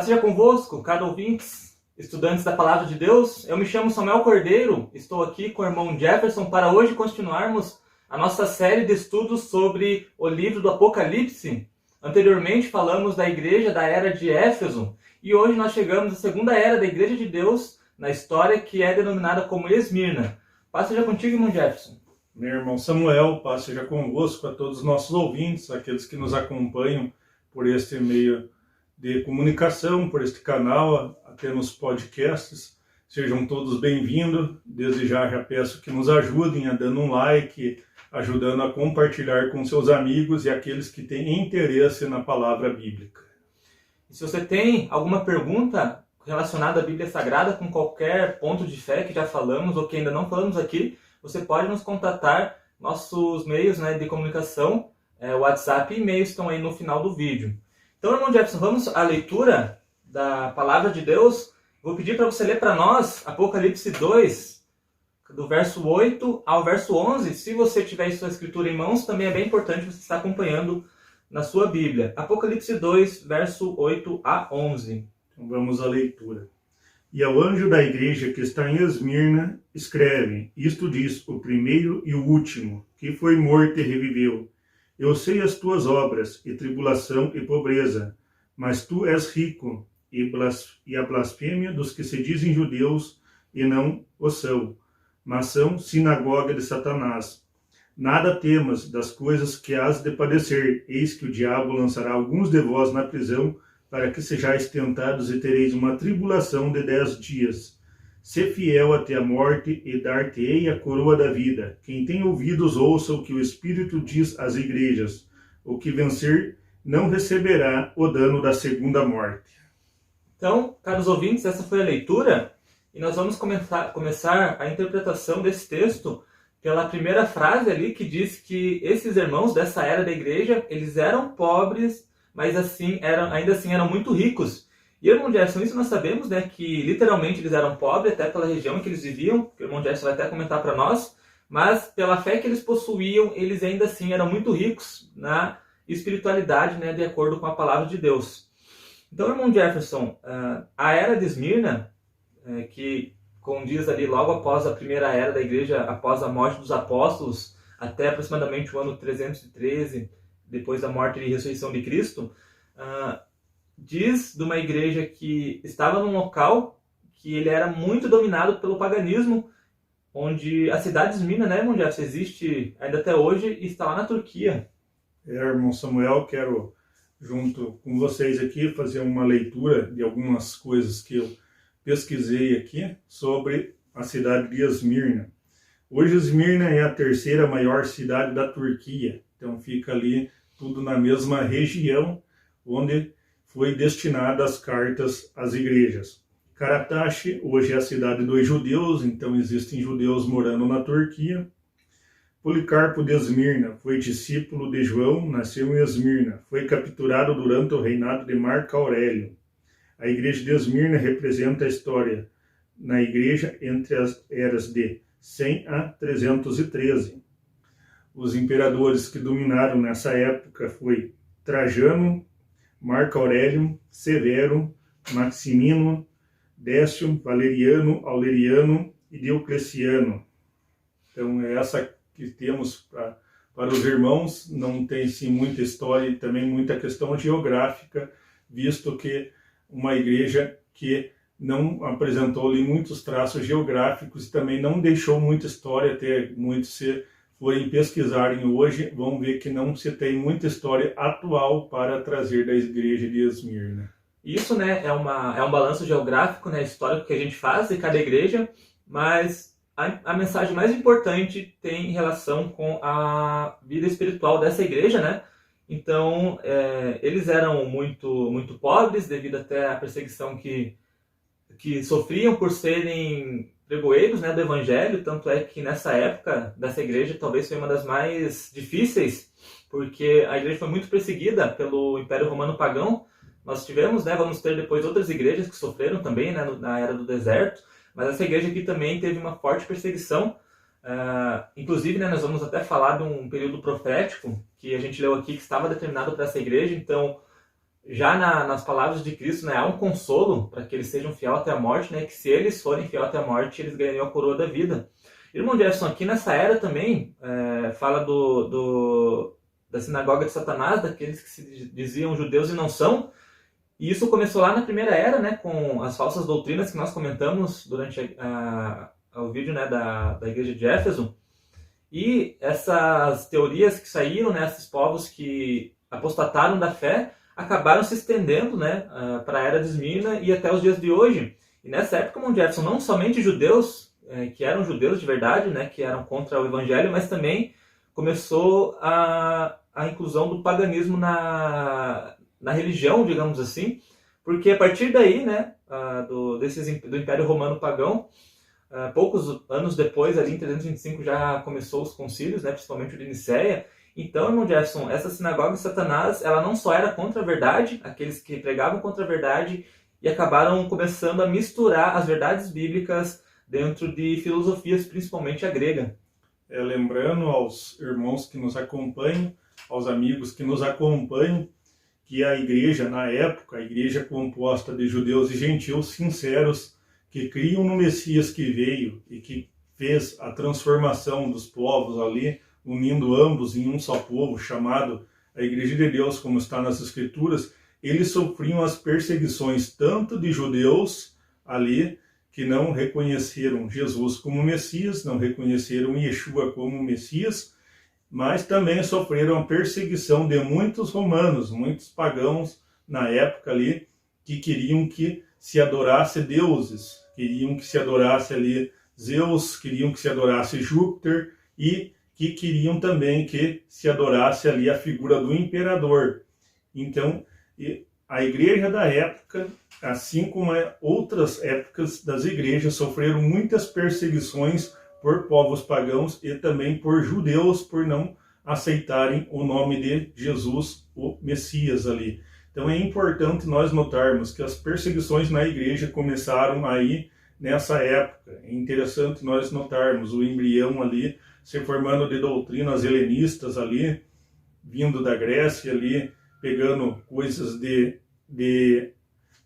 Paz seja convosco, caros ouvintes, estudantes da Palavra de Deus. Eu me chamo Samuel Cordeiro, estou aqui com o irmão Jefferson para hoje continuarmos a nossa série de estudos sobre o livro do Apocalipse. Anteriormente falamos da igreja da era de Éfeso e hoje nós chegamos à segunda era da igreja de Deus na história, que é denominada como Esmirna. Paz seja contigo, irmão Jefferson. Meu irmão Samuel, paz seja convosco, a todos os nossos ouvintes, aqueles que nos acompanham por este meio de comunicação, por este canal, até nos podcasts. Sejam todos bem-vindos. Desde já peço que nos ajudem a dando um like, ajudando a compartilhar com seus amigos e aqueles que têm interesse na palavra bíblica. E se você tem alguma pergunta relacionada à Bíblia Sagrada, com qualquer ponto de fé que já falamos ou que ainda não falamos aqui, você pode nos contatar. Nossos meios de comunicação, WhatsApp e e-mail estão aí no final do vídeo. Então, irmão Jefferson, vamos à leitura da Palavra de Deus. Vou pedir para você ler para nós Apocalipse 2, do verso 8 ao verso 11. Se você tiver sua escritura em mãos, também é bem importante você estar acompanhando na sua Bíblia. Apocalipse 2, verso 8 a 11. Então vamos à leitura. E ao anjo da igreja que está em Esmirna, escreve: isto diz o primeiro e o último, que foi morto e reviveu. Eu sei as tuas obras, e tribulação e pobreza, mas tu és rico, e a blasfêmia dos que se dizem judeus e não o são, mas são sinagoga de Satanás. Nada temas das coisas que hás de padecer, eis que o diabo lançará alguns de vós na prisão, para que sejais tentados e tereis uma tribulação de 10 dias. Sê fiel até a morte, e dar-te-ei a coroa da vida. Quem tem ouvidos, ouça o que o Espírito diz às igrejas. O que vencer não receberá o dano da segunda morte. Então, caros ouvintes, essa foi a leitura, e nós vamos começar a interpretação desse texto pela primeira frase ali, que diz que esses irmãos dessa era da igreja, eles eram pobres, mas ainda assim eram muito ricos. E, irmão Jefferson, isso nós sabemos, que literalmente eles eram pobres, até pela região em que eles viviam, que o irmão Jefferson vai até comentar para nós, mas pela fé que eles possuíam, eles ainda assim eram muito ricos na espiritualidade, de acordo com a palavra de Deus. Então, irmão Jefferson, a era de Esmirna, que condiz ali logo após a primeira era da igreja, após a morte dos apóstolos, até aproximadamente o ano 313, depois da morte e ressurreição de Cristo, diz de uma igreja que estava num local que ele era muito dominado pelo paganismo, onde a cidade de Esmirna, irmão Jefferson, existe ainda até hoje e está lá na Turquia. Irmão Samuel, quero, junto com vocês aqui, fazer uma leitura de algumas coisas que eu pesquisei aqui sobre a cidade de Esmirna. Hoje Esmirna é a terceira maior cidade da Turquia, então fica ali tudo na mesma região onde foi destinada as cartas às igrejas. Karataş hoje é a cidade dos judeus, então existem judeus morando na Turquia. Policarpo de Esmirna foi discípulo de João, nasceu em Esmirna, foi capturado durante o reinado de Marco Aurélio. A igreja de Esmirna representa a história na igreja entre as eras de 100 a 313. Os imperadores que dominaram nessa época foi Trajano, Marco Aurélio, Severo, Maximino, Décio, Valeriano, Aureliano e Diocleciano. Então é essa que temos para os irmãos. Não tem sim muita história e também muita questão geográfica, visto que uma igreja que não apresentou ali muitos traços geográficos e também não deixou muita história. Até muitos se forem pesquisarem hoje, vão ver que não se tem muita história atual para trazer da igreja de Esmirna. Isso é um balanço geográfico, histórico que a gente faz de cada igreja, mas a mensagem mais importante tem relação com a vida espiritual dessa igreja, Então, eles eram muito, muito pobres devido até à perseguição que sofriam por serem pregoeiros do evangelho, tanto é que nessa época dessa igreja talvez foi uma das mais difíceis, porque a igreja foi muito perseguida pelo Império Romano Pagão. Nós tivemos, vamos ter depois outras igrejas que sofreram também, na era do deserto, mas essa igreja aqui também teve uma forte perseguição. Inclusive, nós vamos até falar de um período profético que a gente leu aqui, que estava determinado para essa igreja. Então, já nas palavras de Cristo, né, há um consolo para que eles sejam fiéis até a morte, né, que se eles forem fiéis até a morte, eles ganhariam a coroa da vida. Irmão Jefferson, aqui nessa era também, fala da sinagoga de Satanás, daqueles que se diziam judeus e não são, e isso começou lá na primeira era, né, com as falsas doutrinas que nós comentamos durante o vídeo, né, da igreja de Éfeso, e essas teorias que saíram, né, esses povos que apostataram da fé, acabaram se estendendo, né, para a era de Esmirna e até os dias de hoje. E nessa época, irmão Jefferson, não somente judeus, que eram judeus de verdade, né, que eram contra o evangelho, mas também começou a inclusão do paganismo na religião, digamos assim, porque a partir daí, né, do Império Romano Pagão, poucos anos depois, ali em 325, já começou os concílios, né, principalmente o de Nicéia. Então, irmão Jefferson, essa sinagoga de Satanás, ela não só era contra a verdade, aqueles que pregavam contra a verdade, e acabaram começando a misturar as verdades bíblicas dentro de filosofias, principalmente a grega. Lembrando aos irmãos que nos acompanham, aos amigos que nos acompanham, que a igreja, na época, a igreja composta de judeus e gentios sinceros, que criam no Messias que veio e que fez a transformação dos povos ali, unindo ambos em um só povo, chamado a Igreja de Deus, como está nas Escrituras, eles sofriam as perseguições tanto de judeus ali, que não reconheceram Jesus como Messias, não reconheceram Yeshua como Messias, mas também sofreram a perseguição de muitos romanos, muitos pagãos na época ali, que queriam que se adorasse deuses, queriam que se adorasse ali Zeus, queriam que se adorasse Júpiter e que queriam também que se adorasse ali a figura do imperador. Então, a igreja da época, assim como outras épocas das igrejas, sofreram muitas perseguições por povos pagãos e também por judeus por não aceitarem o nome de Jesus, o Messias ali. Então é importante nós notarmos que as perseguições na igreja começaram aí nessa época. É interessante nós notarmos o embrião ali se formando de doutrinas helenistas ali, vindo da Grécia ali, pegando coisas de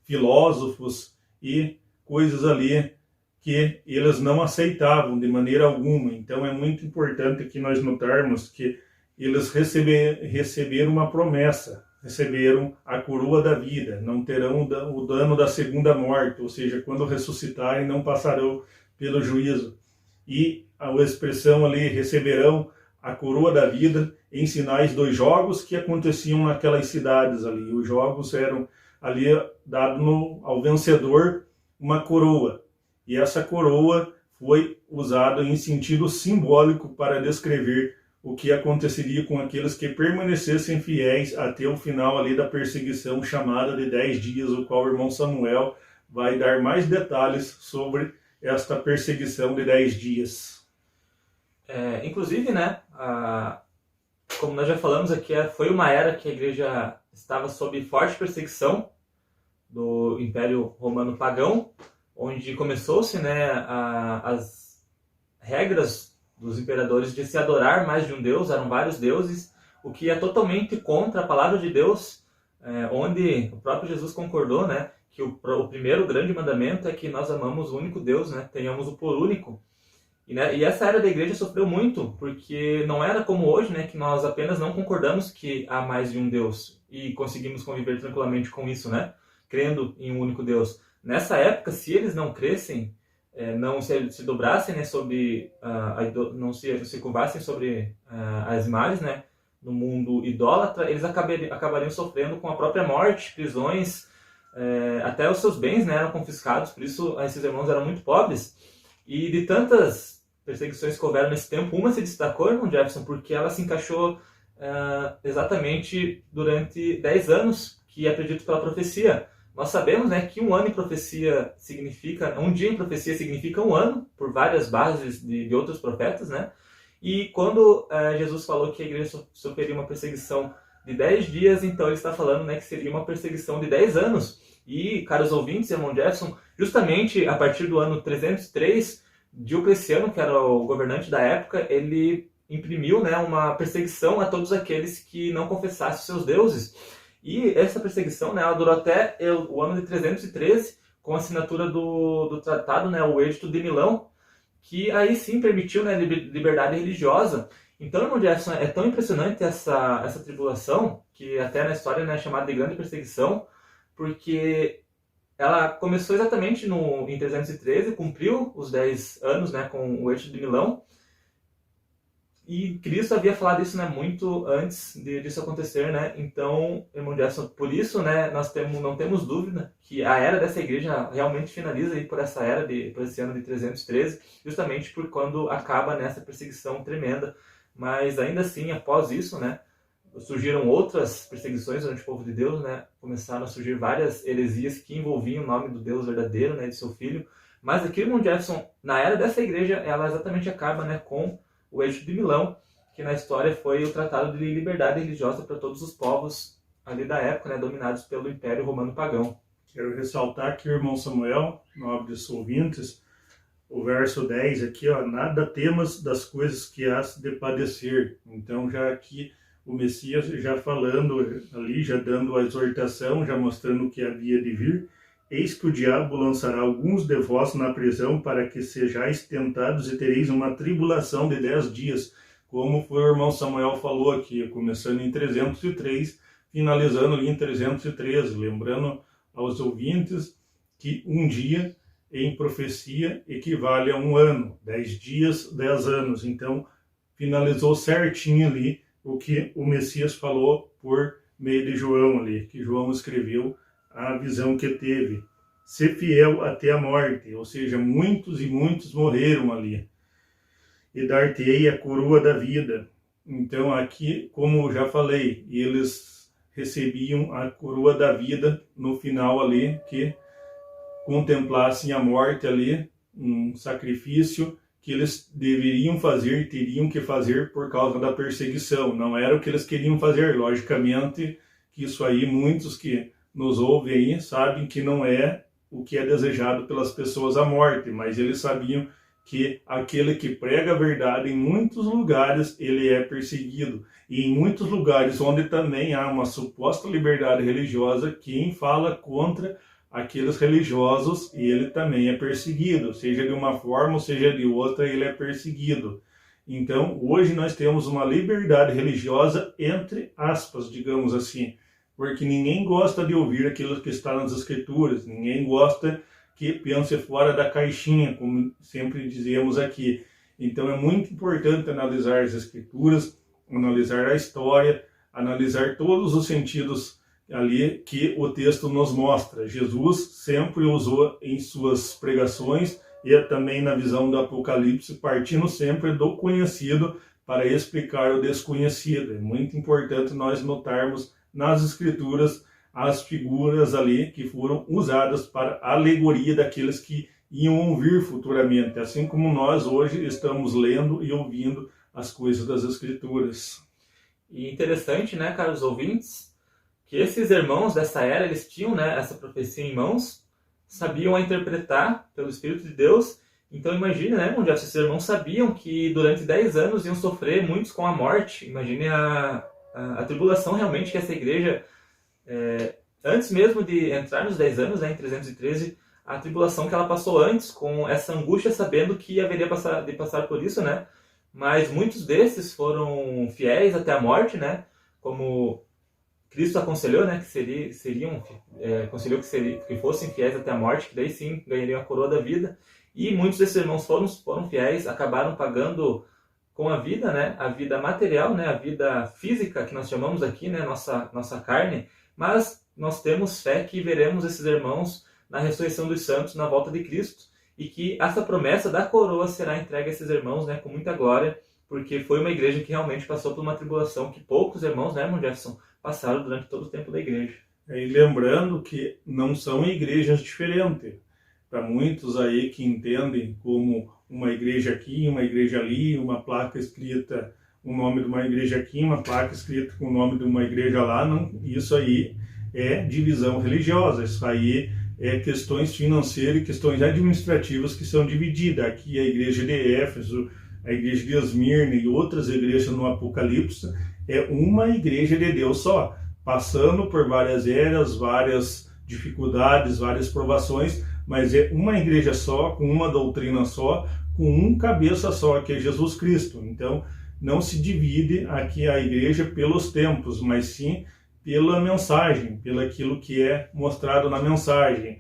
filósofos e coisas ali que eles não aceitavam de maneira alguma. Então é muito importante que nós notarmos que eles receberam uma promessa, receberam a coroa da vida, não terão o dano da segunda morte, ou seja, quando ressuscitarem não passarão pelo juízo. E a expressão ali, receberão a coroa da vida em sinais dos jogos que aconteciam naquelas cidades ali. Os jogos eram ali dado ao vencedor uma coroa. E essa coroa foi usada em sentido simbólico para descrever o que aconteceria com aqueles que permanecessem fiéis até o final ali da perseguição chamada de 10 dias, o qual o irmão Samuel vai dar mais detalhes sobre esta perseguição de 10 dias. Inclusive, né, como nós já falamos aqui, foi uma era que a igreja estava sob forte perseguição do Império Romano Pagão, onde começou-se, né, as regras dos imperadores de se adorar mais de um deus, eram vários deuses, o que é totalmente contra a palavra de Deus, onde o próprio Jesus concordou, né, que o primeiro grande mandamento é que nós amamos o único Deus, né, tenhamos o por único. E essa era da igreja sofreu muito, porque não era como hoje, né, que nós apenas não concordamos que há mais de um Deus e conseguimos conviver tranquilamente com isso, né, crendo em um único Deus. Nessa época, se eles não crescem, não se dobrassem, né, sobre não se curvassem sobre as imagens, né, no mundo idólatra, eles acabariam sofrendo com a própria morte, prisões, até os seus bens, né, eram confiscados. Por isso esses irmãos eram muito pobres. E de tantas perseguições que houveram nesse tempo, uma se destacou, irmão Jefferson, porque ela se encaixou exatamente durante 10 anos, que é predito pela profecia. Nós sabemos, né, que um ano em profecia significa, um dia em profecia significa um ano, por várias bases de outros profetas, né? E quando Jesus falou que a igreja sofreria uma perseguição de 10 dias, então ele está falando, né, que seria uma perseguição de 10 anos. E, caros ouvintes, irmão Jefferson, justamente a partir do ano 303, Diocleciano, que era o governante da época, ele imprimiu, né, uma perseguição a todos aqueles que não confessassem os seus deuses. E essa perseguição, né, ela durou até o ano de 313, com a assinatura do tratado, né, o Edito de Milão, que aí sim permitiu, né, liberdade religiosa. Então, irmão Jefferson, é tão impressionante essa tribulação, que até na história, né, é chamada de Grande Perseguição, porque ela começou exatamente em 313, cumpriu os 10 anos, né, com o Edito de Milão, e Cristo havia falado isso, né, muito antes disso acontecer, né? Então, irmão Jefferson, por isso, né, não temos dúvida que a era dessa igreja realmente finaliza aí por esse ano de 313, justamente por quando acaba nessa perseguição tremenda. Mas ainda assim, após isso, né, surgiram outras perseguições durante o povo de Deus, né? Começaram a surgir várias heresias que envolviam o nome do Deus verdadeiro, né, de seu filho. Mas aqui, irmão Jefferson, na era dessa igreja, ela exatamente acaba, né, com o Edito de Milão, que na história foi o tratado de liberdade religiosa para todos os povos ali da época, né, dominados pelo Império Romano Pagão. Quero ressaltar que o irmão Samuel, nobres ouvintes, o verso 10 aqui, ó, nada temas das coisas que hás de padecer. Então, já aqui o Messias já falando ali, já dando a exortação, já mostrando o que havia de vir. Eis que o diabo lançará alguns de vós na prisão para que sejais tentados e tereis uma tribulação de 10 dias, como foi o irmão Samuel falou aqui, começando em 303, finalizando ali em 313, lembrando aos ouvintes que um dia em profecia equivale a um ano, 10 dias, 10 anos, então finalizou certinho ali o que o Messias falou por meio de João ali, que João escreveu a visão que teve, ser fiel até a morte, ou seja, muitos e muitos morreram ali, e dar-te-ei a coroa da vida. Então aqui, como eu já falei, eles recebiam a coroa da vida no final ali, que contemplassem a morte ali, um sacrifício que eles deveriam fazer, teriam que fazer por causa da perseguição, não era o que eles queriam fazer, logicamente, que isso aí muitos que nos ouvem aí sabem que não é o que é desejado pelas pessoas a morte, mas eles sabiam que aquele que prega a verdade em muitos lugares ele é perseguido, e em muitos lugares onde também há uma suposta liberdade religiosa, quem fala contra aqueles religiosos ele também é perseguido, seja de uma forma ou seja de outra ele é perseguido. Então hoje nós temos uma liberdade religiosa entre aspas, digamos assim, porque ninguém gosta de ouvir aquilo que está nas Escrituras, ninguém gosta que pense fora da caixinha, como sempre dizemos aqui. Então é muito importante analisar as Escrituras, analisar a história, analisar todos os sentidos ali que o texto nos mostra. Jesus sempre usou em suas pregações e também na visão do Apocalipse, partindo sempre do conhecido para explicar o desconhecido. É muito importante nós notarmos nas Escrituras as figuras ali que foram usadas para a alegoria daqueles que iam ouvir futuramente, assim como nós hoje estamos lendo e ouvindo as coisas das Escrituras. E interessante, né, caros ouvintes, que esses irmãos dessa era, eles tinham, né, essa profecia em mãos, sabiam a interpretar pelo Espírito de Deus. Então imagine, né, onde esses irmãos sabiam que durante 10 anos iam sofrer muitos com a morte. Imagine a tribulação realmente que essa igreja, antes mesmo de entrar nos 10 anos, né, em 313, a tribulação que ela passou antes, com essa angústia, sabendo que haveria de passar por isso, né? Mas muitos desses foram fiéis até a morte, né? Como Cristo aconselhou, né, aconselhou que fossem fiéis até a morte, que daí sim ganhariam a coroa da vida. E muitos desses irmãos foram fiéis, acabaram pagando com a vida, né, a vida material, né, a vida física que nós chamamos aqui, né, nossa carne. Mas nós temos fé que veremos esses irmãos na ressurreição dos santos, na volta de Cristo, e que essa promessa da coroa será entregue a esses irmãos, né, com muita glória, porque foi uma igreja que realmente passou por uma tribulação que poucos irmãos, né, irmão Jefferson, passaram durante todo o tempo da igreja. E lembrando que não são igrejas diferentes. Para muitos aí que entendem como uma igreja aqui, uma igreja ali, uma placa escrita, o nome de uma igreja aqui, uma placa escrita com o nome de uma igreja lá, não, isso aí é divisão religiosa, isso aí é questões financeiras e questões administrativas que são divididas. Aqui a igreja de Éfeso, a igreja de Esmirna e outras igrejas no Apocalipse, é uma igreja de Deus só. passando por várias eras, várias dificuldades, várias provações, mas é uma igreja só, com uma doutrina só, com um cabeça só, que é Jesus Cristo. Então, não se divide aqui a igreja pelos tempos, mas sim pela mensagem, pelo aquilo que é mostrado na mensagem.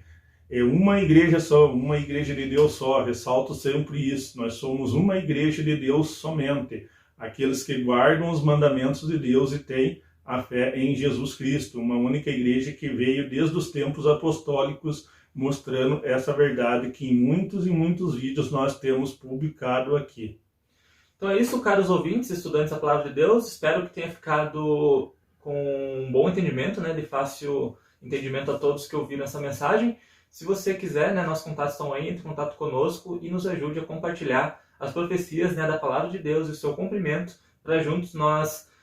É uma igreja só, uma igreja de Deus só, ressalto sempre isso. Nós somos uma igreja de Deus somente, aqueles que guardam os mandamentos de Deus e têm a fé em Jesus Cristo, uma única igreja que veio desde os tempos apostólicos, mostrando essa verdade que em muitos e muitos vídeos nós temos publicado aqui. Então é isso, caros ouvintes, estudantes da Palavra de Deus. Espero que tenha ficado com um bom entendimento, né, de fácil entendimento a todos que ouviram essa mensagem. Se você quiser, né, nossos contatos estão aí, entre em contato conosco e nos ajude a compartilhar as profecias, né, da Palavra de Deus e o seu cumprimento, para juntos nós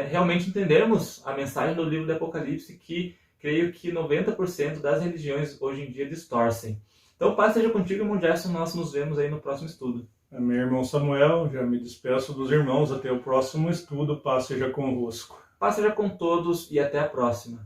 realmente entendermos a mensagem do livro do Apocalipse, que creio que 90% das religiões hoje em dia distorcem. Então, paz seja contigo, irmão Gerson, nós nos vemos aí no próximo estudo. Meu irmão Samuel, já me despeço dos irmãos, até o próximo estudo, paz seja convosco. Paz seja com todos e até a próxima.